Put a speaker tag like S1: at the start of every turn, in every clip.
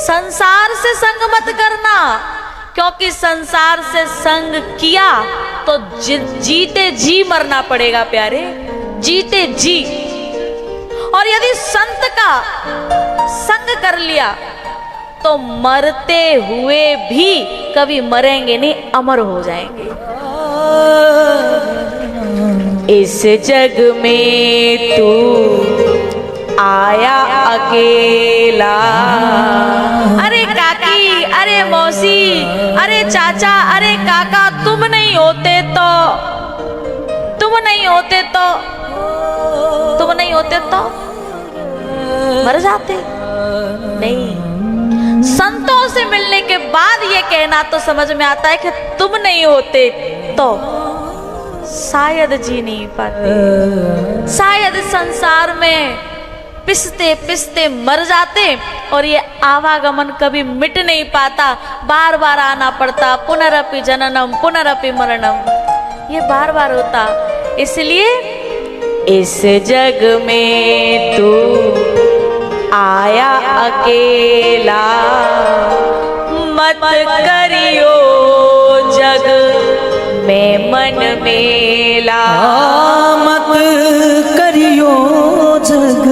S1: संसार से संग मत करना, क्योंकि संसार से संग किया तो जीते जी मरना पड़ेगा प्यारे, जीते जी। और यदि संत का संग कर लिया तो मरते हुए भी कभी मरेंगे नहीं, अमर हो जाएंगे। इस जग में तू आया अकेला, अरे काकी, अरे मौसी, अरे चाचा, अरे काका, तुम नहीं होते तो, तुम नहीं होते तो, तुम नहीं होते तो मर जाते। नहीं, संतों से मिलने के बाद ये कहना तो समझ में आता है कि तुम नहीं होते तो शायद जी नहीं पाते, शायद संसार में पिसते पिसते मर जाते और ये आवागमन कभी मिट नहीं पाता, बार बार आना पड़ता, पुनरपि जननम पुनरपि मरणम, ये बार बार होता। इसलिए इस जग में तू आया अकेला, मत करियो जग में मन मेला,
S2: मत करियो जग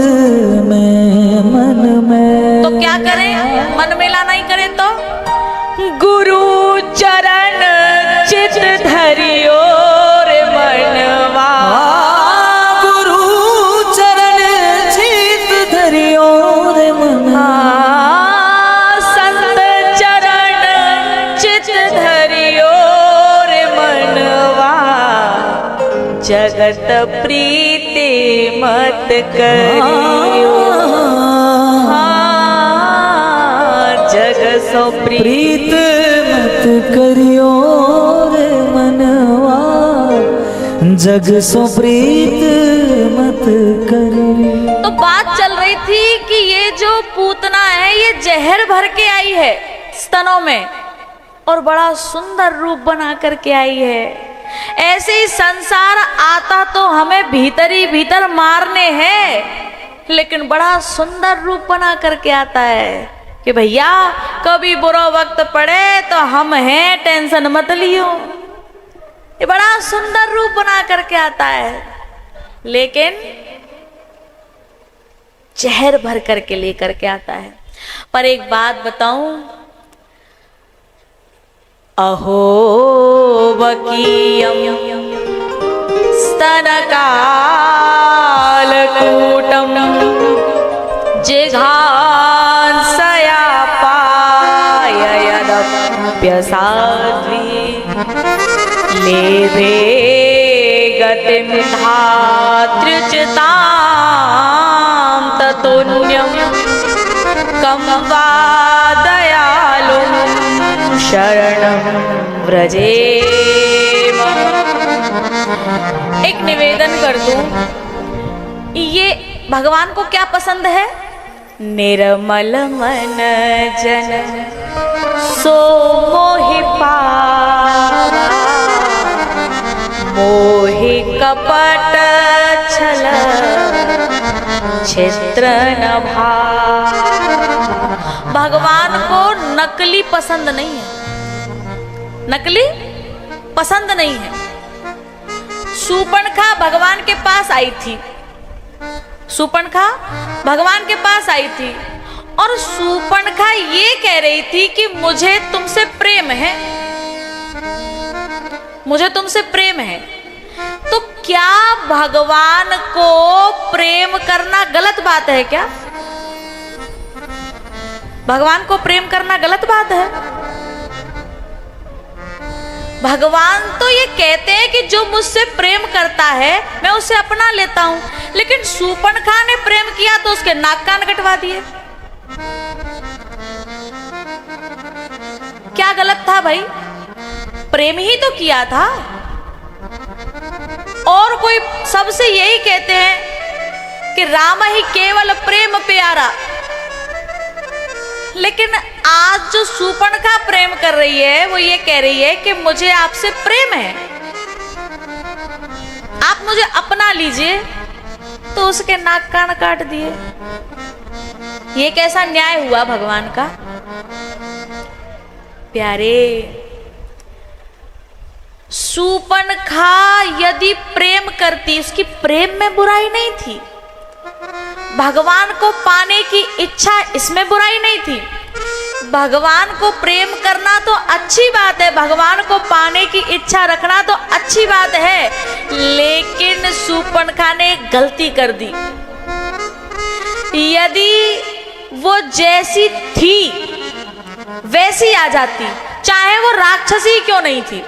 S2: में मन में।
S1: तो क्या करें, मन मेला नहीं करें तो गुरु चरण चित धरियो रे मनवा, संत चरण चित धरियो रे मनवा, जगत प्रीति मत करियो, जग सो
S2: प्रीत मत करियो रे मनवा, जग सो प्रीत मत करियो।
S1: तो बात चल रही थी कि ये जो पूतना है ये जहर भर के आई है स्तनों में और बड़ा सुंदर रूप बना करके आई है। ऐसे ही संसार आता तो हमें भीतर ही भीतर मारने हैं, लेकिन बड़ा सुंदर रूप बना करके आता है कि भैया कभी बुरा वक्त पड़े तो हम हैं, टेंशन मत लियो। ये बड़ा सुंदर रूप बना करके आता है, लेकिन जहर भर करके लेकर के आता है। पर एक बात बताऊं, अहो वकीयम स्तनकाल कूटम जिघांसया पाययदप्यसाध्वी लेभे गतिं धातृचितां ततोन्यं कं वा दयालुं शरणं व्रजेम। एक निवेदन कर दूं, ये भगवान को क्या पसंद है? निर्मल मन जन सो मोहि पावा, मोहि कपट छल छित्र न भावा। भगवान को नकली पसंद नहीं है, नकली पसंद नहीं है। शूर्पणखा भगवान के पास आई थी, शूर्पणखा भगवान के पास आई थी और शूर्पणखा ये कह रही थी कि मुझे तुमसे प्रेम है, मुझे तुमसे प्रेम है। तो क्या भगवान को प्रेम करना गलत बात है क्या? भगवान को प्रेम करना गलत बात है? भगवान तो ये कहते हैं कि जो मुझसे प्रेम करता है मैं उसे अपना लेता हूं, लेकिन शूर्पणखा ने प्रेम किया तो उसके नाक कान कटवा दिए। क्या गलत था भाई? प्रेम ही तो किया था। और कोई सबसे यही कहते हैं कि राम ही केवल प्रेम प्यारा, लेकिन आज जो शूर्पणखा प्रेम कर रही है वो ये कह रही है कि मुझे आपसे प्रेम है, आप मुझे अपना लीजिए, तो उसके नाक कान काट दिए। ये कैसा न्याय हुआ भगवान का? प्यारे, शूर्पणखा यदि प्रेम करती, उसकी प्रेम में बुराई नहीं थी, भगवान को पाने की इच्छा इसमें बुराई नहीं थी। भगवान को प्रेम करना तो अच्छी बात है, भगवान को पाने की इच्छा रखना तो अच्छी बात है, लेकिन शूर्पणखा ने गलती कर दी। यदि वो जैसी थी वैसी आ जाती, चाहे वो राक्षसी क्यों नहीं थी,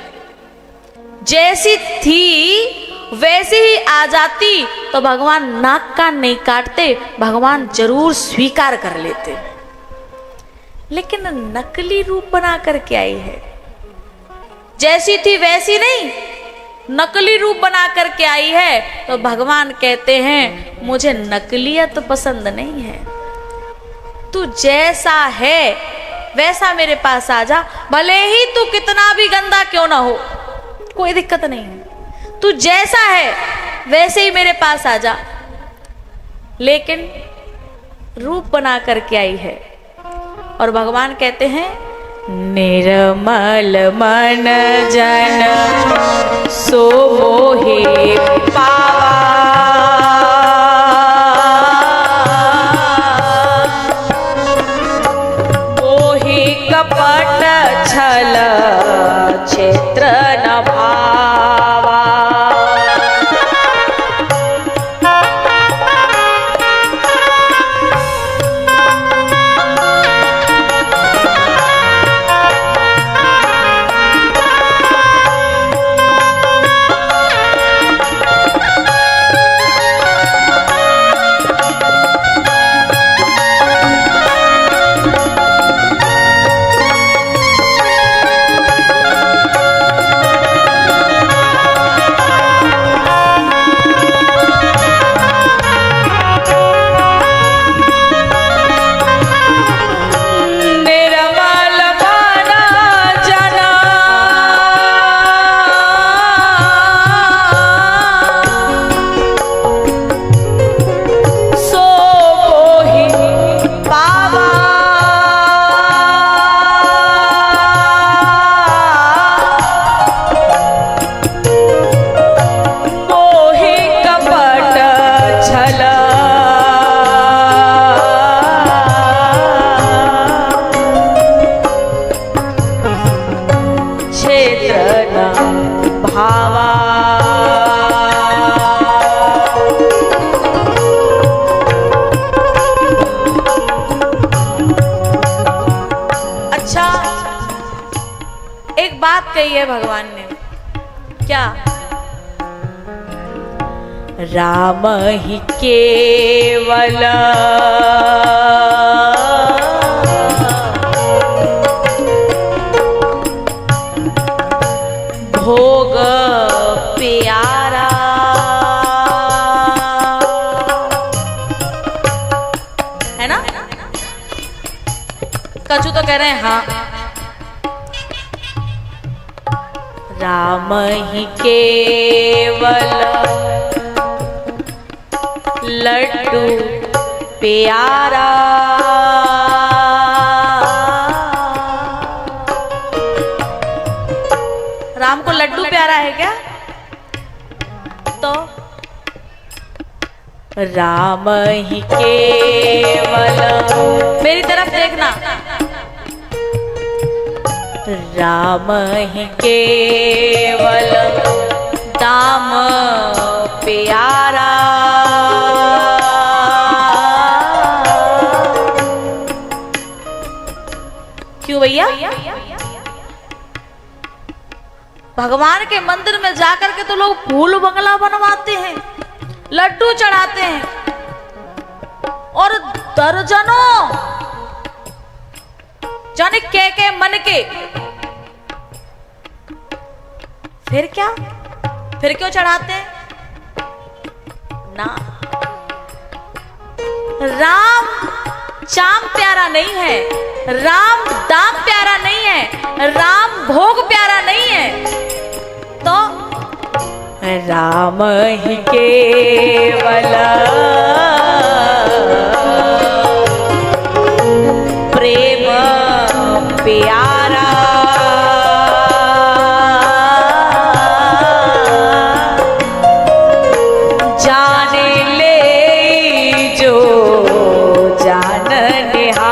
S1: जैसी थी वैसी ही आ जाती, तो भगवान नाक कान नहीं काटते, भगवान जरूर स्वीकार कर लेते। लेकिन नकली रूप बना करके आई है, जैसी थी वैसी नहीं, नकली रूप बना करके आई है। तो भगवान कहते हैं मुझे नकलियत पसंद नहीं है, तू जैसा है वैसा मेरे पास आ जा, भले ही तू कितना भी गंदा क्यों ना हो, कोई दिक्कत नहीं है, तू जैसा है वैसे ही मेरे पास आ जा। लेकिन रूप बना करके आई है। और भगवान कहते हैं निर्मल मन जन सो मोहे पावा, मोहि कपट छल क्षेत्र न भावा। कही है भगवान ने, क्या? राम ही केवल भोग प्यारा, है ना? कछु तो कह रहे हैं हाँ। राम ही केवल लड्डू प्यारा, राम को लड्डू प्यारा है क्या? तो राम ही केवल, मेरी तरफ देखना, राम ही केवल दाम प्यारा, क्यों भैया? भगवान के मंदिर में जाकर के तो लोग फूल बंगला बनवाते हैं, लड्डू चढ़ाते हैं, और दर्जनों जाने के मन के, फिर क्या? फिर क्यों चढ़ाते हैं ना? राम चाम प्यारा नहीं है, राम दाम प्यारा नहीं है, राम भोग प्यारा नहीं है, तो राम ही केवल प्यारा। जाने ले जो जाननिहारा।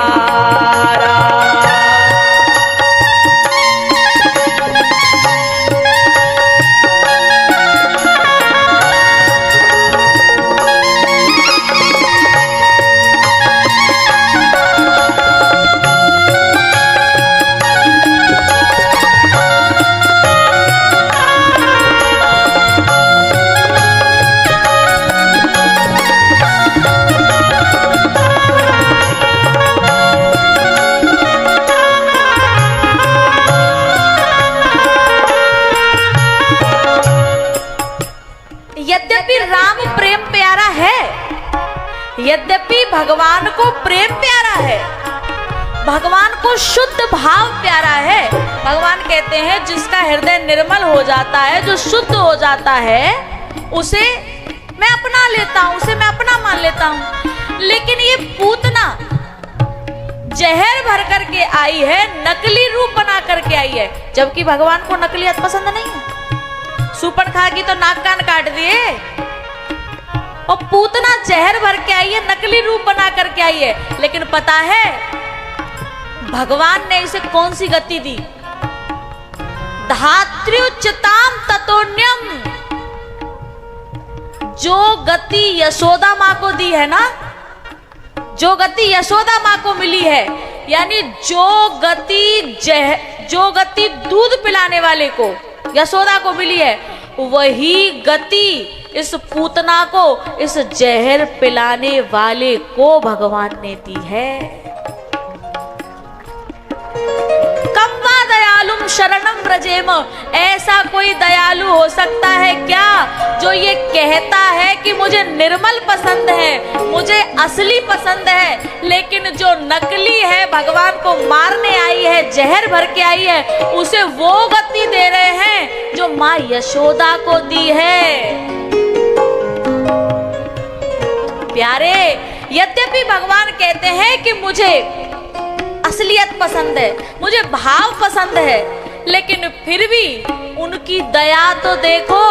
S1: यद्यपि राम प्रेम प्यारा है, यद्यपि भगवान को प्रेम प्यारा है, भगवान को शुद्ध भाव प्यारा है। भगवान कहते हैं जिसका हृदय निर्मल हो जाता है, जो शुद्ध हो जाता है, उसे मैं अपना लेता हूं, उसे मैं अपना मान लेता हूं। लेकिन ये पूतना जहर भर करके आई है, नकली रूप बना करके आई है, जबकि भगवान को नकलियत पसंद नहीं है। सुपर्णखा की तो नाक कान काट दिए, और पूतना जहर भर के आई है, नकली रूप बना करके आई है। लेकिन पता है भगवान ने इसे कौन सी गति दी? धात्र्युच्चताम ततोन्यम, जो गति यशोदा माँ को दी है ना, जो गति यशोदा माँ को मिली है, यानी जो गति दूध पिलाने वाले को यशोदा को मिली है, वही गति इस पूतना को, इस जहर पिलाने वाले को भगवान ने दी है। कम वा दयालुम शरणम व्रजेम, ऐसा कोई दयालु हो सकता है क्या जो ये कहता है कि मुझे निर्मल पसंद है, मुझे असली पसंद है, लेकिन जो नकली है, भगवान को मारने आई है, जहर भर के आई है, उसे वो गति दे रहे हैं जो माँ यशोदा को दी है। प्यारे, यद्यपि भगवान कहते हैं कि मुझे असलियत पसंद है, मुझे भाव पसंद है, लेकिन फिर भी उनकी दया तो देखो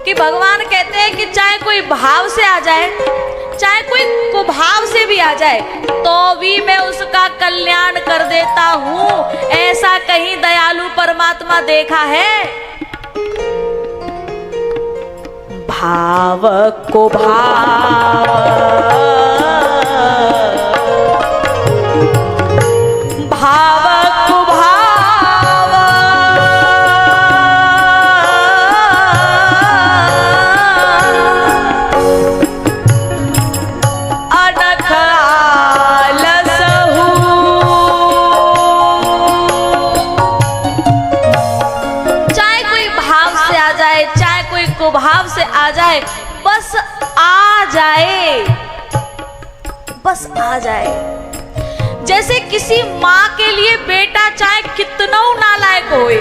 S1: कि भगवान कहते हैं कि चाहे कोई भाव से आ जाए, चाहे कोई कुभाव से भी आ जाए, तो भी मैं उसका कल्याण कर देता हूं। ऐसा कहीं दयालु परमात्मा देखा है? भाव को भाव, भाव को भाव, अनख आलसहु, चाहे कोई भाव से आ जाए, चाहे कोई कुभाव से आ जाए, बस आ जाए, बस आ जाए। जैसे किसी माँ के लिए बेटा चाहे कितना नालायक होए,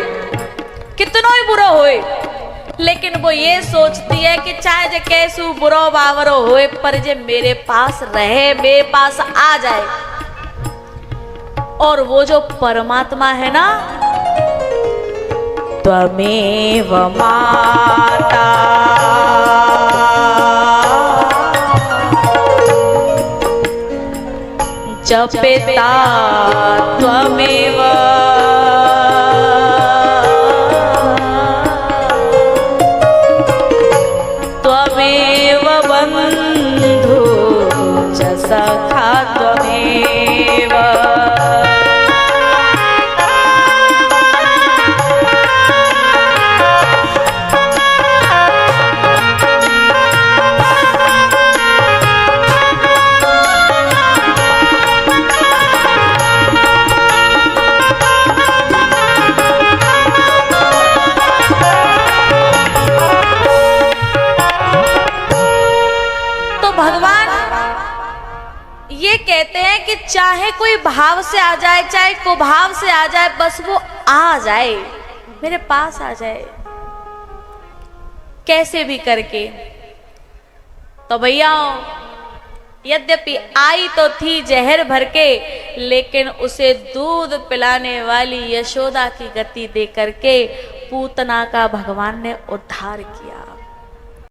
S1: कितना ही बुरा होए, लेकिन वो ये सोचती है कि चाहे जे कैसू बुरो बावरो होए, पर जे मेरे पास रहे, मेरे पास आ जाए। और वो जो परमात्मा है ना, त्वमेव माता च पिता त्वमेव, त्वमेव बन्धु च सखा त्वमेव। कहते हैं कि चाहे कोई भाव से आ जाए, चाहे कुभाव से आ जाए, बस वो आ जाए, मेरे पास आ जाए, कैसे भी करके। तो भैया यद्यपि आई तो थी जहर भर के, लेकिन उसे दूध पिलाने वाली यशोदा की गति दे करके पूतना का भगवान ने उद्धार किया।